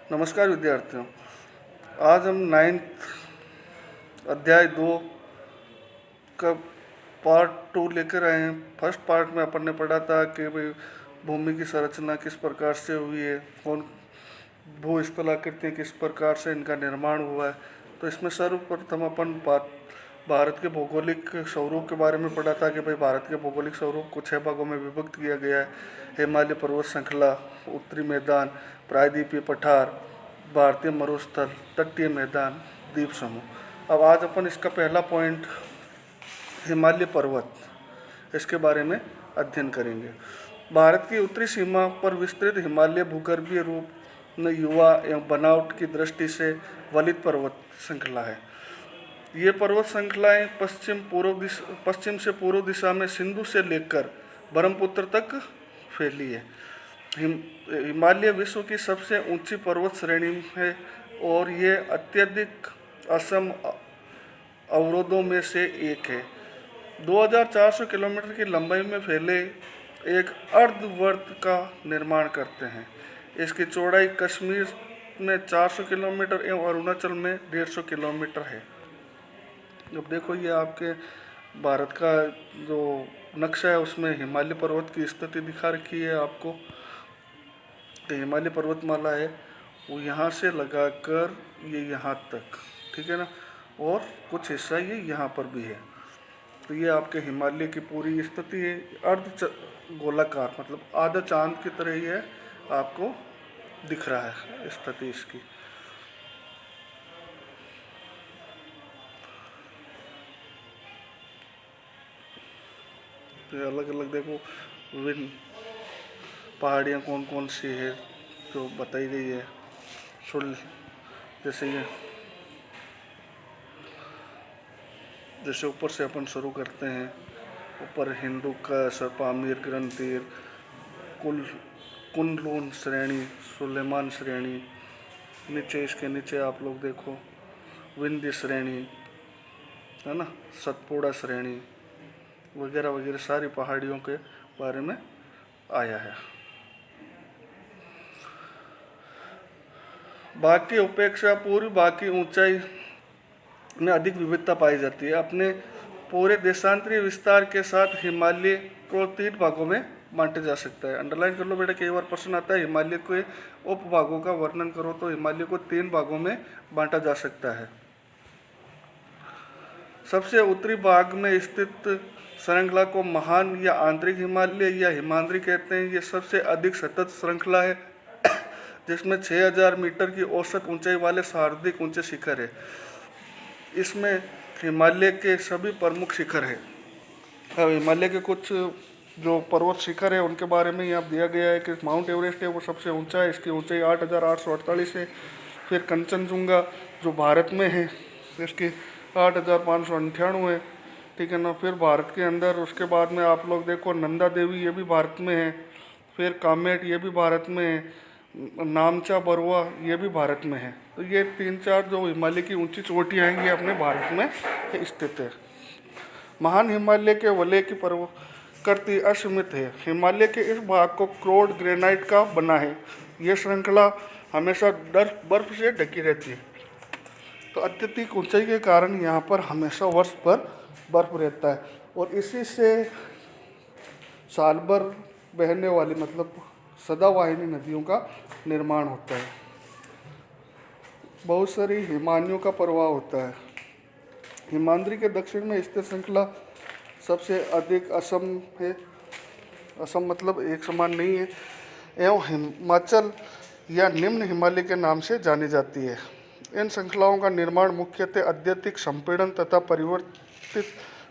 नमस्कार विद्यार्थियों। आज हम अध्याय 2 का पार्ट 2 लेकर आए हैं। फर्स्ट पार्ट में अपन ने पढ़ा था कि भाई भूमि की संरचना किस प्रकार से हुई है, कौन भूस्थलाकृति किस प्रकार से इनका निर्माण हुआ है। तो इसमें सर्वप्रथम अपन भारत के भौगोलिक स्वरूप के बारे में पढ़ा था कि भाई भारत के भौगोलिक स्वरूप को 6 भागों में विभक्त किया गया है। हिमालय पर्वत श्रृंखला, उत्तरी मैदान, प्रायद्वीपीय पठार, भारतीय मरुस्थल, तटीय मैदान, द्वीप समूह। अब आज अपन इसका पहला पॉइंट हिमालय पर्वत, इसके बारे में अध्ययन करेंगे। भारत की उत्तरी सीमा पर विस्तृत हिमालय भूगर्भीय रूप में युवा एवं बनावट की दृष्टि से वलित पर्वत श्रृंखला है। ये पर्वत श्रृंखलाएं पश्चिम से पूर्व दिशा में सिंधु से लेकर ब्रह्मपुत्र तक फैली है। हिमालय विश्व की सबसे ऊंची पर्वत श्रेणी है और ये अत्यधिक असम अवरोधों में से एक है। 2400 किलोमीटर की लंबाई में फैले एक अर्धवर्त का निर्माण करते हैं। इसकी चौड़ाई कश्मीर में 400 किलोमीटर एवं अरुणाचल में 150 किलोमीटर है। अब देखो, ये आपके भारत का जो नक्शा है उसमें हिमालय पर्वत की स्थिति दिखा रखी है आपको। तो हिमालय पर्वतमाला है वो यहाँ से लगाकर ये यहाँ तक, ठीक है ना, और कुछ हिस्सा ये यहाँ पर भी है। तो ये आपके हिमालय की पूरी स्थिति है। अर्ध गोलाकार, मतलब आधा चांद की तरह ही है, आपको दिख रहा है स्थिति इसकी। तो अलग अलग देखो विभिन्न पहाड़ियाँ कौन कौन सी है जो बताई गई है। जैसे ऊपर से अपन शुरू करते हैं। ऊपर हिंदुकुश, पामीर, ग्रंथीर, कुनलून श्रेणी, सुलेमान श्रेणी, नीचे इसके नीचे आप लोग देखो विंध्य श्रेणी है ना, सतपुड़ा श्रेणी वगैरह वगैरह सारी पहाड़ियों के बारे में आया है। बाकी उपेक्षा पूर्व बाकी ऊंचाई में अधिक विविधता पाई जाती है। अपने पूरे देशांतरीय विस्तार के साथ हिमालय को 3 भागों में बांटा जा सकता है। अंडरलाइन कर लो बेटा, कई बार प्रश्न आता है हिमालय के उपभागों का वर्णन करो। तो हिमालय को 3 भागों में बांटा जा सकता है। सबसे उत्तरी भाग में स्थित श्रृंखला को महान या आंतरिक हिमालय या हिमाद्री कहते हैं। ये सबसे अधिक सतत श्रृंखला है जिसमें 6000 मीटर की औसत ऊंचाई वाले सर्वाधिक ऊंचे शिखर है। इसमें हिमालय के सभी प्रमुख शिखर हैं। अब हिमालय के कुछ जो पर्वत शिखर है उनके बारे में यहाँ दिया गया है कि माउंट एवरेस्ट है वो सबसे ऊंचा है, इसकी ऊंचाई 8848 है। फिर कंचनजुंगा जो भारत में है इसकी 8598 है, ठीक है ना। फिर भारत के अंदर उसके बाद में आप लोग देखो नंदा देवी, ये भी भारत में है। फिर कामेट, ये भी भारत में है। नामचा बरुआ, ये भी भारत में है। तो ये 3-4 जो हिमालय की ऊंची चोटियाँ हैं ये अपने भारत में स्थित है। महान हिमालय के वलय की प्रकृति असीमित है। हिमालय के इस भाग को क्रोड ग्रेनाइट का बना है। यह श्रृंखला हमेशा बर्फ से ढकी रहती है। तो अत्यधिक ऊंचाई के कारण यहाँ पर हमेशा वर्ष भर बर्फ रहता है और इसी से साल भर बहने वाली, मतलब सदावाहिनी नदियों का निर्माण होता है। बहुत सारी हिमानियों का प्रवाह होता है। हिमाद्री के दक्षिण में स्थित श्रृंखला सबसे अधिक असम है। असम मतलब एक समान नहीं है, एवं हिमाचल या निम्न हिमालय के नाम से जानी जाती है। इन श्रृंखलाओं का निर्माण मुख्यतः अत्यधिक संपीड़न तथा परिवर्तित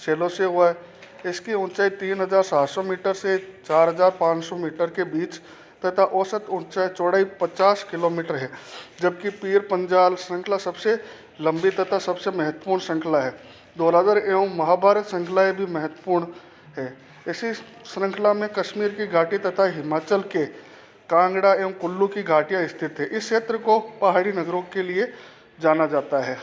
शैलों से हुआ है। इसकी ऊंचाई 3700 मीटर से 4500 मीटर के बीच तथा औसत ऊंचाई चौड़ाई 50 किलोमीटर है। जबकि पीर पंजाल श्रृंखला सबसे लंबी तथा सबसे महत्वपूर्ण श्रृंखला है। धौलाधर एवं महाभारत श्रृंखलाएं भी महत्वपूर्ण है। इसी श्रृंखला में कश्मीर की घाटी तथा हिमाचल के कांगड़ा एवं कुल्लू की घाटियां स्थित है। इस क्षेत्र को पहाड़ी नगरों के लिए जाना जाता है।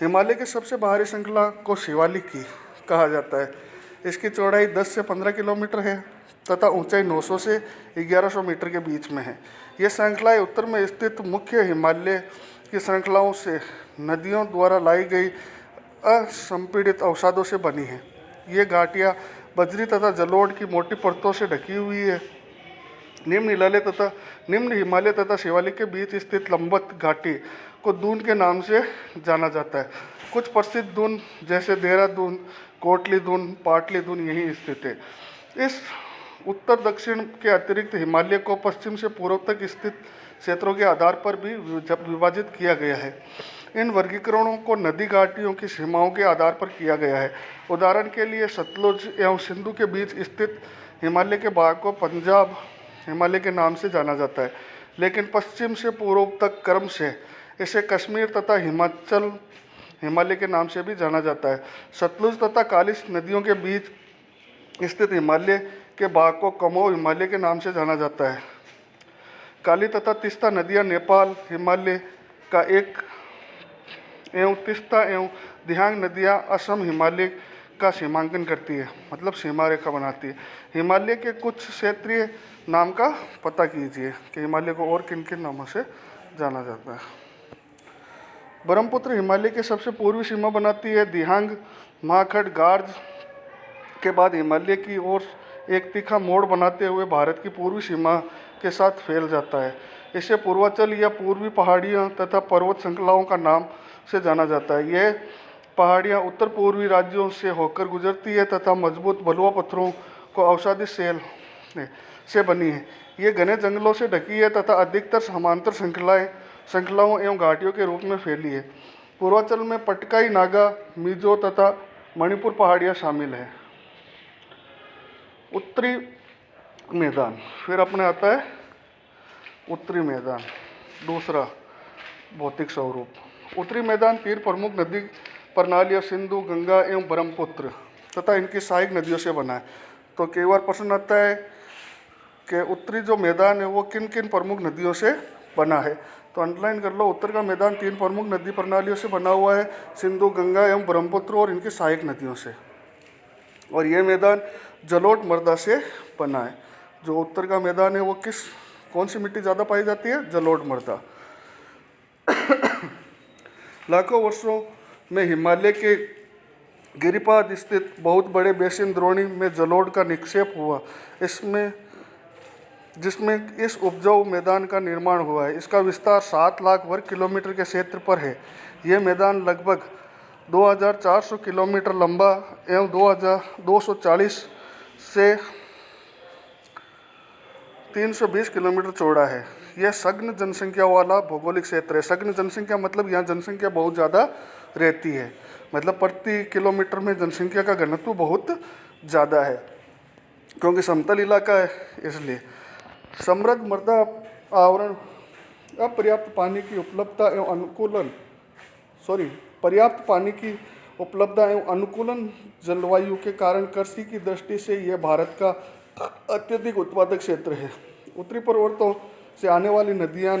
हिमालय की सबसे बाहरी श्रृंखला को शिवालिक की कहा जाता है। इसकी चौड़ाई 10 से 15 किलोमीटर है तथा ऊंचाई 900 से 1100 मीटर के बीच में है। ये श्रृंखलाएं उत्तर में स्थित मुख्य हिमालय की श्रृंखलाओं से नदियों द्वारा लाई गई असंपीड़ित अवसादों से बनी है। ये घाटियाँ बजरी तथा जलोढ़ की मोटी परतों से ढकी हुई है। निम्न हिमालय तथा शिवालिक के बीच स्थित लंबवत घाटी को दून के नाम से जाना जाता है। कुछ प्रसिद्ध दून जैसे देहरादून, कोटली दून, पाटली दून यहीं स्थित है। इस उत्तर दक्षिण के अतिरिक्त हिमालय को पश्चिम से पूर्व तक स्थित क्षेत्रों के आधार पर भी विभाजित किया गया है। इन वर्गीकरणों को नदी घाटियों की सीमाओं के आधार पर किया गया है। उदाहरण के लिए सतलुज एवं सिंधु के बीच स्थित हिमालय के भाग को पंजाब हिमालय के नाम से जाना जाता है, लेकिन पश्चिम से पूर्व तक क्रम से इसे कश्मीर तथा हिमाचल हिमालय के नाम से भी जाना जाता है। सतलुज तथा कालिश नदियों के बीच स्थित हिमालय के भाग को कमोह हिमालय के नाम से जाना जाता है। काली तथा तीस्ता नदियाँ नेपाल हिमालय का एक एवं तीस्ता एवं दिहांग नदियाँ असम हिमालय का सीमांकन करती है, मतलब सीमा रेखा बनाती है। हिमालय के कुछ क्षेत्रीय नाम का पता कीजिए कि हिमालय को और किन किन नामों से जाना जाता है। ब्रह्मपुत्र हिमालय के सबसे पूर्वी सीमा बनाती है। दिहांग महाखड़ गार्ज के बाद हिमालय की ओर एक तीखा मोड़ बनाते हुए भारत की पूर्वी सीमा के साथ फैल जाता है। इसे पूर्वांचल या पूर्वी पहाड़ियाँ तथा पर्वत श्रृंखलाओं का नाम से जाना जाता है। यह पहाड़ियाँ उत्तर पूर्वी राज्यों से होकर गुजरती है तथा मजबूत बलुआ पत्थरों को अवसादी सेल से बनी है। ये घने जंगलों से ढकी है तथा अधिकतर समांतर श्रृंखलाओं एवं घाटियों के रूप में फैली है। पूर्वांचल में पटकाई, नागा, मिजो तथा मणिपुर पहाड़ियाँ शामिल हैं। उत्तरी मैदान, फिर अपने आता है उत्तरी मैदान, दूसरा भौतिक स्वरूप। उत्तरी मैदान 3 प्रमुख नदी प्रणालियों सिंधु, गंगा एवं ब्रह्मपुत्र तथा इनकी सहायक नदियों से बना है। तो कई बार प्रश्न आता है कि उत्तरी जो मैदान है वो किन किन प्रमुख नदियों से बना है, तो अंडरलाइन कर लो। उत्तर का मैदान 3 प्रमुख नदी प्रणालियों से बना हुआ है, सिंधु, गंगा एवं ब्रह्मपुत्र और इनकी सहायक नदियों से। और यह मैदान जलोढ़ मृदा से बना है। जो उत्तर का मैदान है वो कौन सी मिट्टी ज़्यादा पाई जाती है? जलोढ़ मृदा। लाखों वर्षों में हिमालय के गिरिपाद स्थित बहुत बड़े बेसिन द्रोणी में जलोढ़ का निक्षेप हुआ, जिसमें इस उपजाऊ मैदान का निर्माण हुआ है। इसका विस्तार 7 लाख वर्ग किलोमीटर के क्षेत्र पर है। यह मैदान लगभग 2400 किलोमीटर लंबा एवं 2240 से 320 किलोमीटर चौड़ा है। यह सघन जनसंख्या वाला भौगोलिक क्षेत्र है। सघन जनसंख्या मतलब यहाँ जनसंख्या बहुत ज़्यादा रहती है, मतलब प्रति किलोमीटर में जनसंख्या का घनत्व बहुत ज़्यादा है, क्योंकि समतल इलाका है इसलिए। समृद्ध मृदा आवरण, पर्याप्त पानी की उपलब्धता एवं अनुकूलन जलवायु के कारण कृषि की दृष्टि से यह भारत का अत्यधिक उत्पादक क्षेत्र है। उत्तरी पर्वतों से आने वाली नदियाँ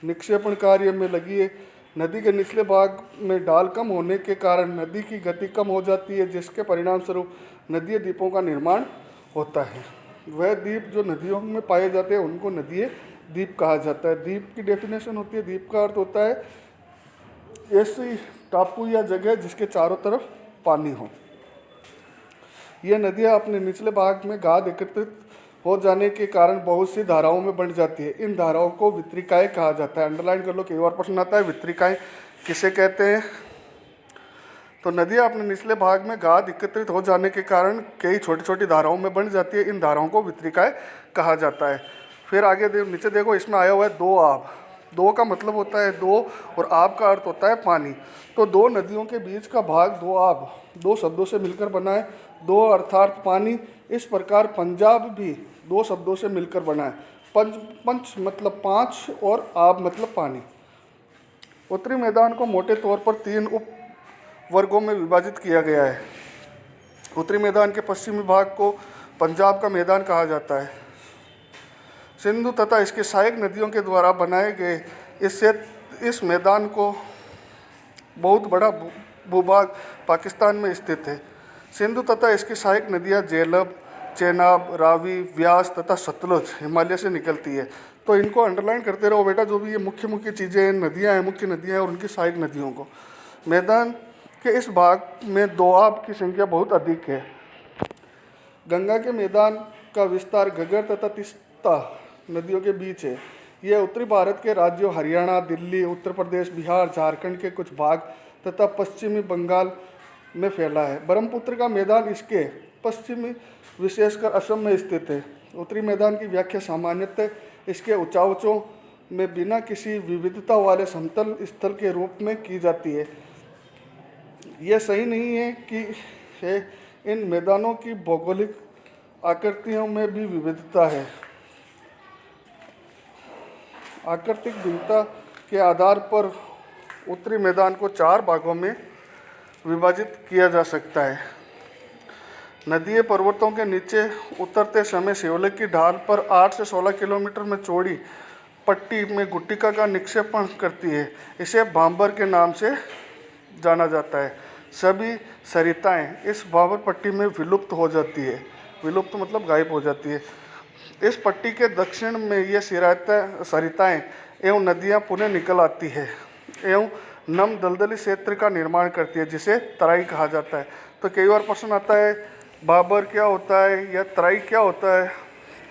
निक्षेपण कार्य में लगी है। नदी के निचले भाग में ढाल कम होने के कारण नदी की गति कम हो जाती है, जिसके परिणाम स्वरूप नदीय द्वीपों का निर्माण होता है। वह द्वीप जो नदियों में पाए जाते हैं उनको नदीय द्वीप कहा जाता है। द्वीप की डेफिनेशन होती है, द्वीप का अर्थ होता है ऐसी टापू या जगह जिसके चारों तरफ पानी हो। यह नदियाँ अपने निचले भाग में गाद एकत्रित हो जाने के कारण बहुत सी धाराओं में बंट जाती है। इन धाराओं को वितरिकाएँ कहा जाता है। अंडरलाइन कर लो, कई बार प्रश्न आता है वितरिकाएँ किसे कहते हैं। तो नदियाँ अपने निचले भाग में गाद एकत्रित हो जाने के कारण कई छोटी छोटी धाराओं में बंट जाती है। इन धाराओं को वितरिकाएँ कहा जाता है। फिर आगे नीचे देखो, इसमें आया हुआ है 2 आब। 2 का मतलब होता है 2 और आब का अर्थ होता है पानी। तो 2 नदियों के बीच का भाग 2 आब 2 शब्दों से मिलकर बना है। 2 अर्थात पानी। इस प्रकार पंजाब भी 2 शब्दों से मिलकर बना है। पंच मतलब 5 और आब मतलब पानी। उत्तरी मैदान को मोटे तौर पर 3 उप वर्गों में विभाजित किया गया है। उत्तरी मैदान के पश्चिमी भाग को पंजाब का मैदान कहा जाता है। सिंधु तथा इसके सहायक नदियों के द्वारा बनाए गए इस मैदान को बहुत बड़ा भूभाग पाकिस्तान में स्थित है। सिंधु तथा इसकी सहायक नदियाँ झेलम, चेनाब, रावी, व्यास तथा सतलुज हिमालय से निकलती है। तो इनको अंडरलाइन करते रहो बेटा, जो भी ये मुख्य मुख्य चीज़ें हैं, नदियाँ हैं, मुख्य नदियाँ हैं और उनकी सहायक नदियों को। मैदान के इस भाग में दोआब की संख्या बहुत अधिक है। गंगा के मैदान का विस्तार घग्गर तथा तीस्ता नदियों के बीच है। यह उत्तरी भारत के राज्यों हरियाणा, दिल्ली, उत्तर प्रदेश, बिहार, झारखंड के कुछ भाग तथा पश्चिमी बंगाल में फैला है। ब्रह्मपुत्र का मैदान इसके पश्चिमी विशेषकर असम में स्थित है। उत्तरी मैदान की व्याख्या सामान्यतः इसके ऊंचाइयों में बिना किसी विविधता वाले समतल स्थल के रूप में की जाती है। यह सही नहीं है कि इन मैदानों की भौगोलिक आकृतियों में भी विविधता है। आकृतिक भिन्नता के आधार पर उत्तरी मैदान को 4 भागों में विभाजित किया जा सकता है। नदियाँ पर्वतों के नीचे उतरते समय शिवलिक की ढाल पर 8 से 16 किलोमीटर में चौड़ी पट्टी में गुट्टिका का निक्षेपण करती है। इसे भांबर के नाम से जाना जाता है। सभी सरिताएं इस भांबर पट्टी में विलुप्त हो जाती है। विलुप्त मतलब गायब हो जाती है। इस पट्टी के दक्षिण में ये सरिताएं एवं नदियां पुनः निकल आती है एवं नम दलदली क्षेत्र का निर्माण करती है, जिसे तराई कहा जाता है। तो कई बार प्रश्न आता है भाबर क्या होता है या तराई क्या होता है,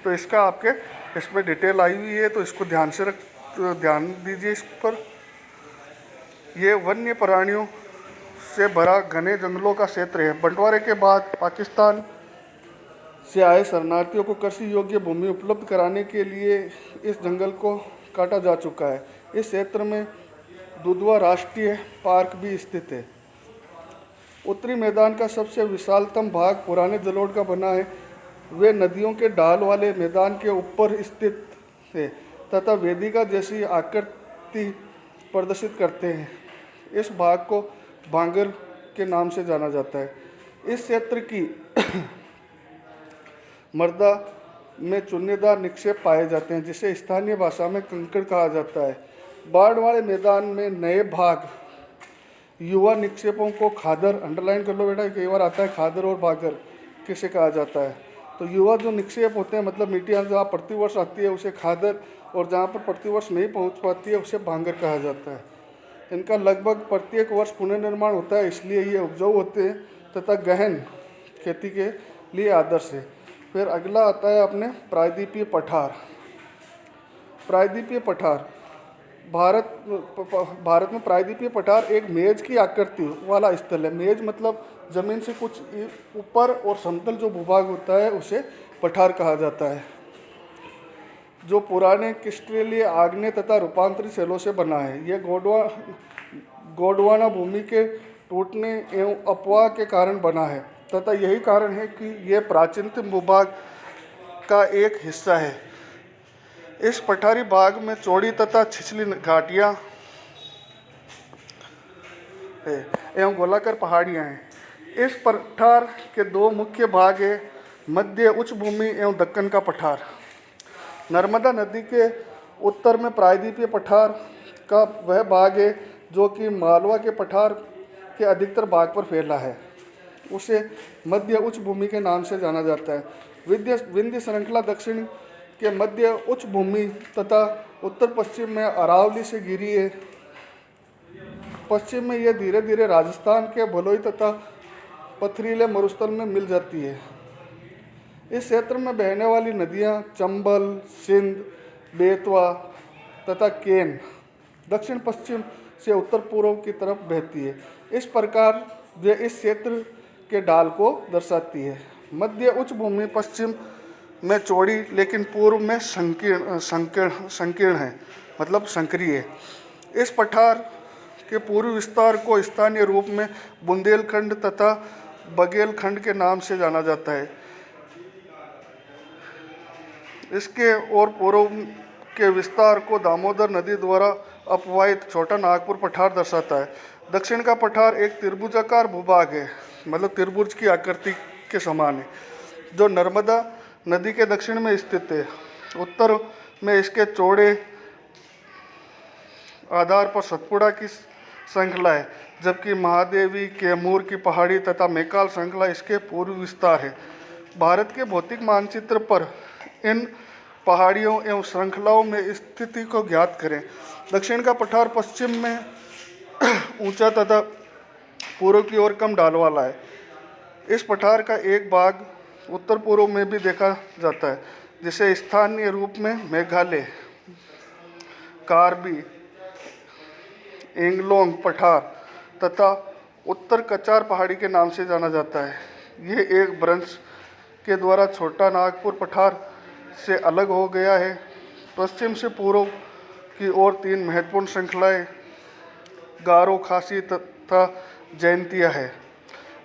तो इसका आपके इसमें डिटेल आई हुई है, तो इसको ध्यान दीजिए इस पर। ये वन्य प्राणियों से भरा घने जंगलों का क्षेत्र है। बंटवारे के बाद पाकिस्तान से आए शरणार्थियों को कृषि योग्य भूमि उपलब्ध कराने के लिए इस जंगल को काटा जा चुका है। इस क्षेत्र में दुधवा राष्ट्रीय पार्क भी स्थित है। उत्तरी मैदान का सबसे विशालतम भाग पुराने जलोढ़ का बना है। वे नदियों के ढाल वाले मैदान के ऊपर स्थित है तथा वेदिका जैसी आकृति प्रदर्शित करते हैं। इस भाग को भांगर के नाम से जाना जाता है। इस क्षेत्र की मृदा में चुन्नीदार निक्षेप पाए जाते हैं, जिसे स्थानीय भाषा में कंकड़ कहा जाता है। बाढ़ वाले मैदान में नए भाग युवा निक्षेपों को खादर, अंडरलाइन कर लो बेटा, कई बार आता है खादर और भागर किसे कहा जाता है। तो युवा जो निक्षेप होते हैं मतलब मिट्टियाँ जहाँ प्रतिवर्ष आती है उसे खादर, और जहाँ पर प्रतिवर्ष नहीं पहुँच पाती है उसे भांगर कहा जाता है। इनका लगभग प्रत्येक वर्ष पुनर्निर्माण होता है, इसलिए ये उपजाऊ होते हैं तथा गहन खेती के लिए आदर्श है। फिर अगला आता है अपने प्रायद्वीपीय पठार। प्रायद्वीपीय पठार भारत में प्रायद्वीपीय पठार एक मेज की आकृति वाला स्थल है। मेज मतलब जमीन से कुछ ऊपर और समतल जो भूभाग होता है उसे पठार कहा जाता है, जो पुराने क्रिस्टलीय आग्नेय तथा रूपांतरित शैलों से बना है। यह गोंडवाना भूमि के टूटने एवं अपवाह के कारण बना है तथा यही कारण है कि यह प्राचीनतम भूभाग का एक हिस्सा है। इस पठारी भाग में चौड़ी तथा छिछली घाटियाँ एवं गोलाकार पहाड़ियाँ हैं। इस पठार के 2 मुख्य भाग हैं, मध्य उच्च भूमि एवं दक्कन का पठार। नर्मदा नदी के उत्तर में प्रायद्वीपीय पठार का वह भाग है जो कि मालवा के पठार के अधिकतर भाग पर फैला है, उसे मध्य उच्च भूमि के नाम से जाना जाता है। विंध्य श्रृंखला दक्षिण के मध्य उच्च भूमि तथा उत्तर पश्चिम में अरावली से घिरी है। पश्चिम में यह धीरे धीरे राजस्थान के भलोई तथा पथरीले मरुस्थल में मिल जाती है। इस क्षेत्र में बहने वाली नदियां चंबल, सिंध, बेतवा तथा केन दक्षिण पश्चिम से उत्तर पूर्व की तरफ बहती है। इस प्रकार वे इस क्षेत्र के ढाल को दर्शाती है। मध्य उच्च भूमि पश्चिम में चौड़ी लेकिन पूर्व में संकीर्ण है, मतलब संकरीय है। इस पठार के पूर्वी विस्तार को स्थानीय रूप में बुंदेलखंड तथा बघेलखंड के नाम से जाना जाता है। इसके और पूर्व के विस्तार को दामोदर नदी द्वारा अपवाहित छोटा नागपुर पठार दर्शाता है। दक्षिण का पठार एक त्रिभुजाकार भूभाग है, मतलब त्रिभुज की आकृति के समान है, जो नर्मदा नदी के दक्षिण में स्थित है। उत्तर में इसके चौड़े आधार पर सतपुड़ा की श्रृंखला है, जबकि महादेवी, कैमूर की पहाड़ी तथा मैकाल श्रृंखला इसके पूर्वी विस्तार है। भारत के भौतिक मानचित्र पर इन पहाड़ियों एवं श्रृंखलाओं में स्थिति को ज्ञात करें। दक्षिण का पठार पश्चिम में ऊंचा तथा पूर्व की ओर कम ढाल वाला है। इस पठार का एक भाग उत्तर पूर्व में भी देखा जाता है, जिसे स्थानीय रूप में मेघालय, कार्बी एंगलोंग पठार तथा उत्तर कचार पहाड़ी के नाम से जाना जाता है। यह एक भ्रंश के द्वारा छोटा नागपुर पठार से अलग हो गया है। पश्चिम से पूर्व की ओर तीन महत्वपूर्ण श्रृंखलाएं गारो, खासी तथा जयंतिया है।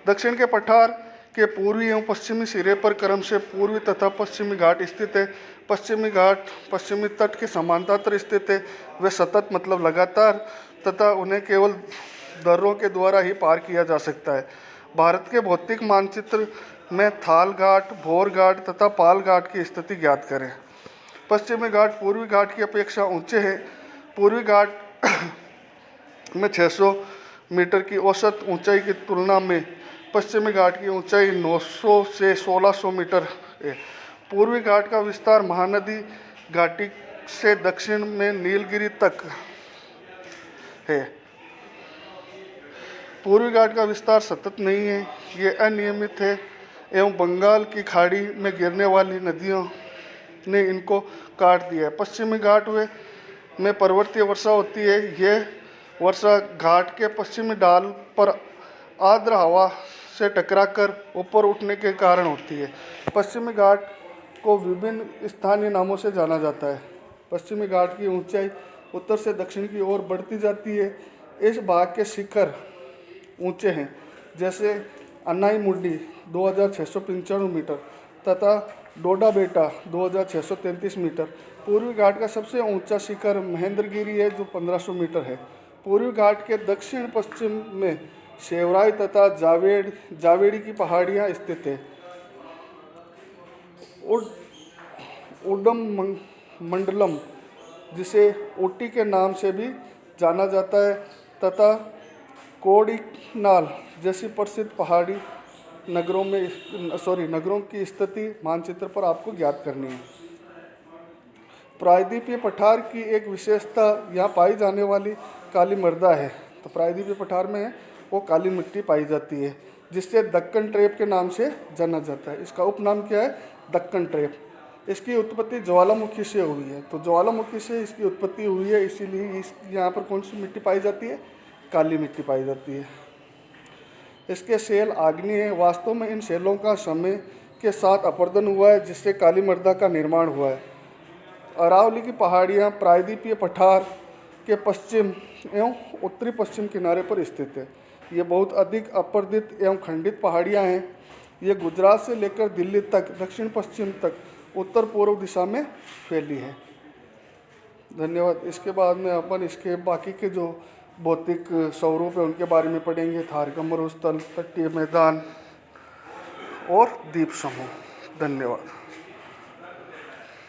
दक्षिण के पठार के पूर्वी एवं पश्चिमी सिरे पर क्रम से पूर्वी तथा पश्चिमी घाट स्थित है। पश्चिमी घाट पश्चिमी तट के समानांतर स्थित है। वे सतत मतलब लगातार तथा उन्हें केवल दर्रों के द्वारा ही पार किया जा सकता है। भारत के भौतिक मानचित्र में थाल घाट, भोर घाट तथा पाल घाट की स्थिति ज्ञात करें। पश्चिमी घाट पूर्वी घाट की अपेक्षा ऊंचे हैं। पूर्वी घाट में 600 मीटर की औसत ऊंचाई की तुलना में पश्चिमी घाट की ऊंचाई 900 से 1600 मीटर है। पूर्वी घाट का विस्तार महानदी घाटी से दक्षिण में नीलगिरी तक है। पूर्वी घाट का विस्तार सतत नहीं है, ये अनियमित है एवं बंगाल की खाड़ी में गिरने वाली नदियों ने इनको काट दिया है। पश्चिमी घाट में पर्वतीय वर्षा होती है। यह वर्षा घाट के पश्चिमी ढाल पर आर्द्र हवा से टकराकर ऊपर उठने के कारण होती है। पश्चिमी घाट को विभिन्न स्थानीय नामों से जाना जाता है। पश्चिमी घाट की ऊंचाई उत्तर से दक्षिण की ओर बढ़ती जाती है। इस भाग के शिखर ऊंचे हैं, जैसे अन्नाई मुड्डी 2695 मीटर तथा डोडा बेटा 2633 मीटर। पूर्वी घाट का सबसे ऊंचा शिखर महेंद्रगिरी है, जो 1500 मीटर है। पूर्वी घाट के दक्षिण पश्चिम में शेवराई तथा जावेड़ी की पहाड़ियाँ स्थित है। उडम मंडलम, जिसे ऊटी के नाम से भी जाना जाता है, तथा कोडिकनाल जैसी प्रसिद्ध पहाड़ी नगरों की स्थिति मानचित्र पर आपको ज्ञात करनी है। प्रायद्वीपीय पठार की एक विशेषता यहाँ पाई जाने वाली काली मृदा है। तो प्रायद्वीपीय पठार में वो काली मिट्टी पाई जाती है, जिससे दक्कन ट्रेप के नाम से जाना जाता है। इसका उपनाम क्या है? दक्कन ट्रेप। इसकी उत्पत्ति ज्वालामुखी से हुई है। तो ज्वालामुखी से इसकी उत्पत्ति हुई है, इसीलिए यहाँ पर कौन सी मिट्टी पाई जाती है? काली मिट्टी पाई जाती है। इसके शैल आग्नेय है। वास्तव में इन शैलों का समय के साथ अपरदन हुआ है, जिससे काली मृदा का निर्माण हुआ है। अरावली की पहाड़ियाँ प्रायद्वीपीय पठार के पश्चिम एवं उत्तरी पश्चिम किनारे पर स्थित है। ये बहुत अधिक अपर्दित एवं खंडित पहाड़ियाँ हैं। ये गुजरात से लेकर दिल्ली तक, दक्षिण पश्चिम तक, उत्तर पूर्व दिशा में फैली है। धन्यवाद। इसके बाद में अपन इसके बाकी के जो भौतिक स्वरूप है उनके बारे में पढ़ेंगे। थार का मरुस्थल, तटीय मैदान और द्वीप समूह। धन्यवाद।